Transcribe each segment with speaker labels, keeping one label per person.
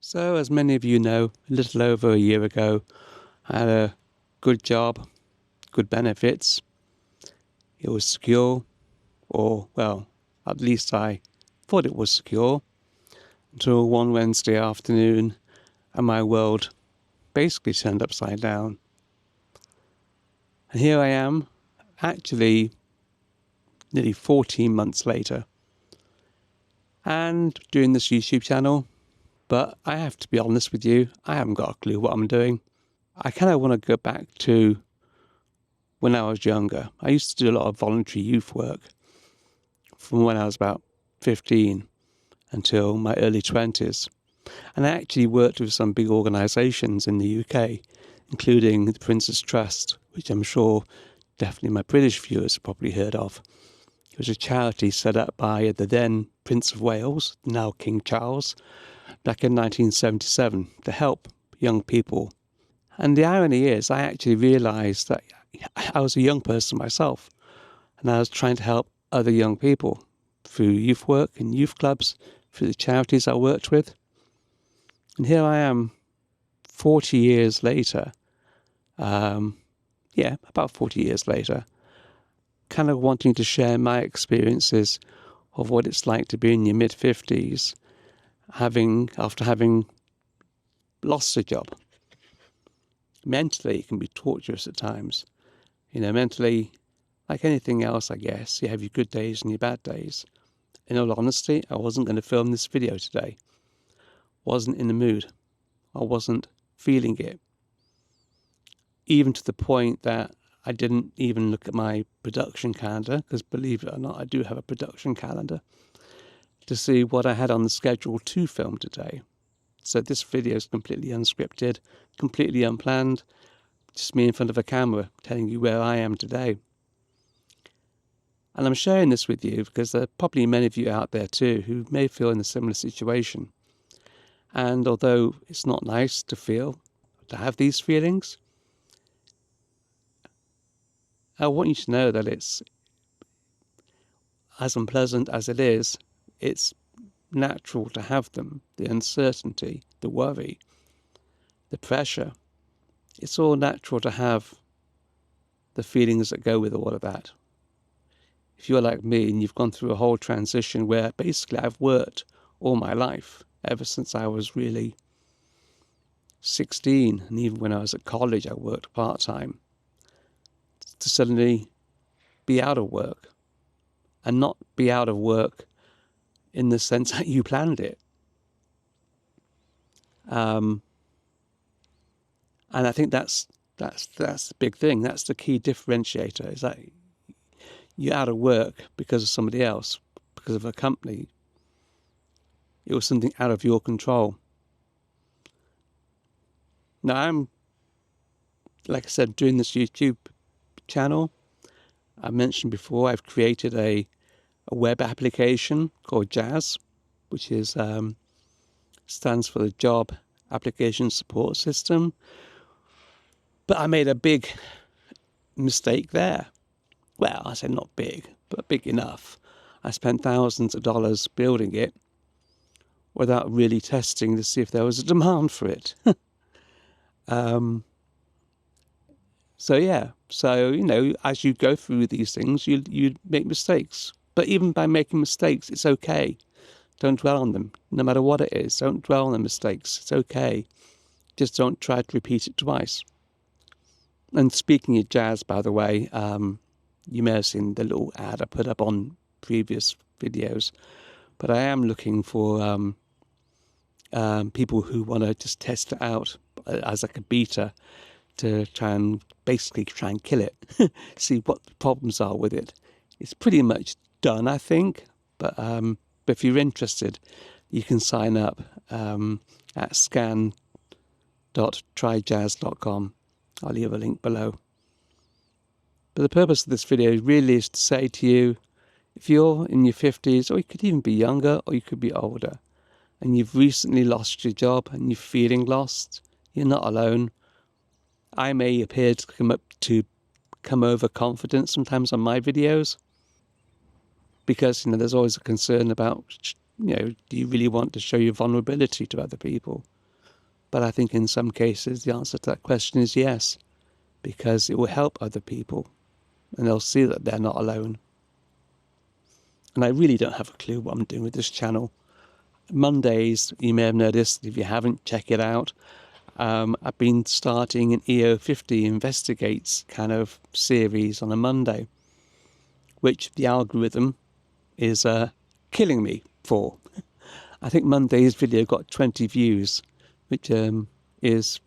Speaker 1: So, as many of you know, a little over a year ago, I had a good job, good benefits. It was secure, or, well, at least I thought it was secure, until one Wednesday afternoon and my world basically turned upside down. And here I am, actually nearly 14 months later, and doing this YouTube channel. But I have to be honest with you, I haven't got a clue what I'm doing. I kind of want to go back to when I was younger. I used to do a lot of voluntary youth work from when I was about 15 until my early 20s. And I actually worked with some big organisations in the UK, including the Prince's Trust, which I'm sure definitely my British viewers have probably heard of. It was a charity set up by the then Prince of Wales, now King Charles, back in 1977 to help young people. And the irony is, I actually realised that I was a young person myself, and I was trying to help other young people through youth work and youth clubs, through the charities I worked with. And here I am, 40 years later, about 40 years later, kind of wanting to share my experiences of what it's like to be in your mid-50s, after having lost a job. Mentally, it can be torturous at times. Mentally, like anything else, I guess, you have your good days and your bad days. In all honesty, I wasn't going to film this video today. Wasn't in the mood. I wasn't feeling it. Even to the point that I didn't even look at my production calendar, because believe it or not, I do have a production calendar, to see what I had on the schedule to film today. So this video is completely unscripted, completely unplanned, just me in front of a camera telling you where I am today. And I'm sharing this with you because there are probably many of you out there too who may feel in a similar situation. And although it's not nice to have these feelings, I want you to know that it's, as unpleasant as it is, it's natural to have them. The uncertainty, the worry, the pressure. It's all natural to have the feelings that go with all of that. If you're like me and you've gone through a whole transition where basically I've worked all my life, ever since I was really 16, and even when I was at college I worked part-time, to suddenly be out of work, and not be out of work in the sense that you planned it. And I think that's the big thing. That's the key differentiator, is that you're out of work because of somebody else, because of a company. It was something out of your control. Now I'm, like I said, doing this YouTube channel. I mentioned before, I've created a web application called JASS, which is stands for the Job Application Support System. But I made a big mistake there. Well, I say not big, but big enough. I spent thousands of dollars building it without really testing to see if there was a demand for it. So as you go through these things, you make mistakes. But even by making mistakes, it's okay. Don't dwell on them, no matter what it is. Don't dwell on the mistakes. It's okay. Just don't try to repeat it twice. And speaking of JASS, by the way, you may have seen the little ad I put up on previous videos, but I am looking for people who want to just test it out as like a beta, to try and kill it, see what the problems are with it. It's pretty much done, I think, but if you're interested, you can sign up at scan.tryjass.com. I'll leave a link below. But the purpose of this video really is to say to you, if you're in your 50s, or you could even be younger, or you could be older, and you've recently lost your job and you're feeling lost, you're not alone. I may appear to come over confident sometimes on my videos, because there's always a concern about do you really want to show your vulnerability to other people? But I think in some cases the answer to that question is yes, because it will help other people and they'll see that they're not alone. And I really don't have a clue what I'm doing with this channel. Mondays, you may have noticed, if you haven't, check it out. I've been starting an EO50 Investigates kind of series on a Monday, which the algorithm is killing me for. I think Monday's video got 20 views, which is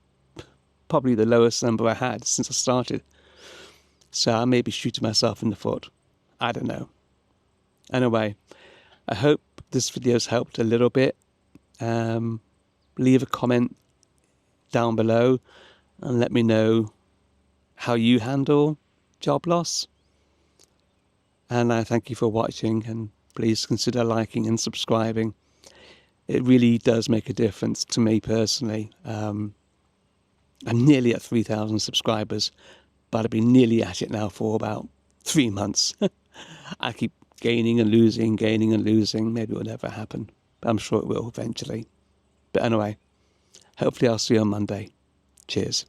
Speaker 1: probably the lowest number I had since I started. So I may be shooting myself in the foot. I don't know. Anyway, I hope this video's helped a little bit. Leave a comment down below and let me know how you handle job loss. And I thank you for watching, and please consider liking and subscribing. It really does make a difference to me personally. I'm nearly at 3,000 subscribers, but I've been nearly at it now for about 3 months. I keep gaining and losing. Maybe it will never happen, but I'm sure it will eventually. But anyway, hopefully I'll see you on Monday. Cheers.